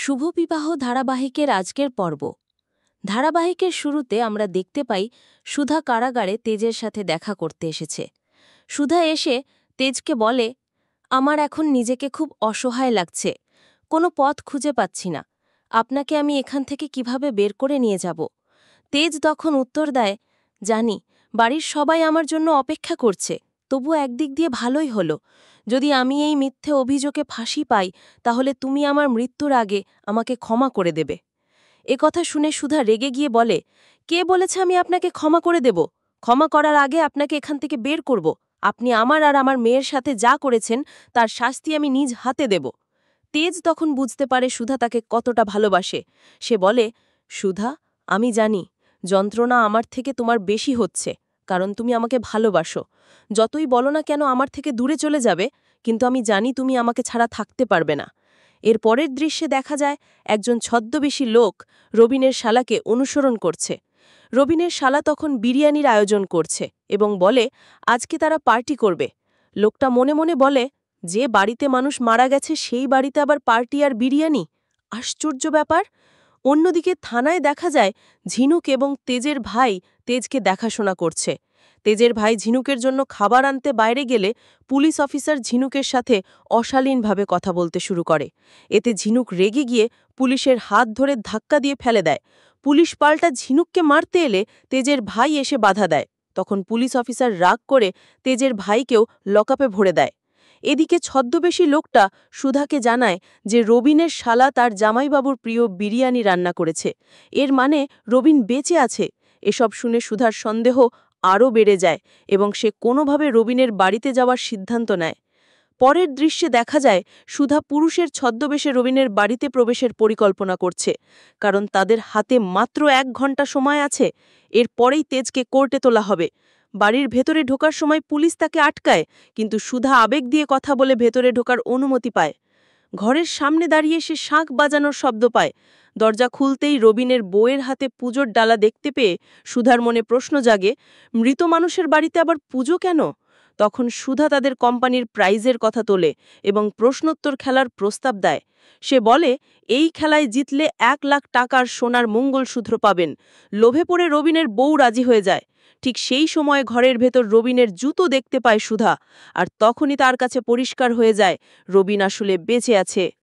শুভ বিবাহ ধারাবাহিকের আজকের পর্ব। ধারাবাহিকের শুরুতে আমরা দেখতে পাই সুধা কারাগারে তেজের সাথে দেখা করতে এসেছে। সুধা এসে তেজকে বলে, আমার এখন নিজেকে খুব অসহায় লাগছে, কোনো পথ খুঁজে পাচ্ছি না, আপনাকে আমি এখান থেকে কিভাবে বের করে নিয়ে যাব। তেজ তখন উত্তর দেয়, জানি বাড়ির সবাই আমার জন্য অপেক্ষা করছে, তবু একদিক দিয়ে ভালোই হলো, যদি আমি এই মিথ্যে অভিযোগে ফাঁসি পাই তাহলে তুমি আমার মৃত্যুর আগে আমাকে ক্ষমা করে দেবে। কথা শুনে সুধা রেগে গিয়ে বলে, কে বলেছে আমি আপনাকে ক্ষমা করে দেব? ক্ষমা করার আগে আপনাকে এখান থেকে বের করব। আপনি আমার আর আমার মেয়ের সাথে যা করেছেন তার শাস্তি আমি নিজ হাতে দেব। তেজ তখন বুঝতে পারে সুধা তাকে কতটা ভালোবাসে। সে বলে, সুধা, আমি জানি যন্ত্রণা আমার থেকে তোমার বেশি হচ্ছে, কারণ তুমি আমাকে ভালোবাসো। যতই বলো না কেন আমার থেকে দূরে চলে যাবে, কিন্তু আমি জানি তুমি আমাকে ছাড়া থাকতে পারবে না। এর পরের দৃশ্যে দেখা যায় একজন ছদ্মবেশী লোক রবিনের শালাকে অনুসরণ করছে। রবিনের শালা তখন বিরিয়ানির আয়োজন করছে এবং বলে আজকে তারা পার্টি করবে। লোকটা মনে মনে বলে, যে বাড়িতে মানুষ মারা গেছে সেই বাড়িতে আবার পার্টি আর বিরিয়ানি, আশ্চর্য ব্যাপার। অন্যদিকে থানায় দেখা যায় ঝিনুক এবং তেজের ভাই তেজকে দেখাশোনা করছে। তেজের ভাই ঝিনুকের জন্য খাবার আনতে বাইরে গেলে পুলিশ অফিসার ঝিনুকের সাথে অশালীনভাবে কথা বলতে শুরু করে। এতে ঝিনুক রেগে গিয়ে পুলিশের হাত ধরে ধাক্কা দিয়ে ফেলে দেয়। পুলিশ পাল্টা ঝিনুককে মারতে এলে তেজের ভাই এসে বাধা দেয়। তখন পুলিশ অফিসার রাগ করে তেজের ভাইকেও লকআপে ভরে দেয়। এদিকে ছদ্মবেশী লোকটা সুধাকে জানায় যে রবিনের শালা তার জামাইবাবুর প্রিয় বিরিয়ানি রান্না করেছে, এর মানে রবিন বেঁচে আছে। এসব শুনে সুধার সন্দেহ আরও বেড়ে যায় এবং সে কোনোভাবে রবিনের বাড়িতে যাওয়ার সিদ্ধান্ত নেয়। পরের দৃশ্যে দেখা যায় সুধা পুরুষের ছদ্মবেশে রবিনের বাড়িতে প্রবেশের পরিকল্পনা করছে, কারণ তাদের হাতে মাত্র 1 ঘন্টা সময় আছে। এর পরেই তেজকে কোর্টে তোলা হবে। বাড়ির ভেতরে ঢোকার সময় পুলিশ তাকে আটকায়, কিন্তু সুধা আবেগ দিয়ে কথা বলে ভেতরে ঢোকার অনুমতি পায়। ঘরের সামনে দাঁড়িয়ে সে শাঁখ বাজানোর শব্দ পায়। দরজা খুলতেই রবিনের বউয়ের হাতে পুজোর ডালা দেখতে পেয়ে সুধার মনে প্রশ্ন জাগে, মৃত মানুষের বাড়িতে আবার পুজো কেন? তখন সুধা তাদের কোম্পানির প্রাইজের কথা তোলে এবং প্রশ্নোত্তর খেলার প্রস্তাব দেয়। সে বলে, এই খেলায় জিতলে 1 লাখ টাকার সোনার মঙ্গলসূত্র পাবেন। লোভে পড়ে রবিনের বউ রাজি হয়ে যায়। ঠিক সেই সময় ঘরের ভেতর রবিনের জুতো দেখতে পায় সুধা, আর তখনই তার কাছে পরিষ্কার হয়ে যায় রবিন আসলে বেঁচে আছে।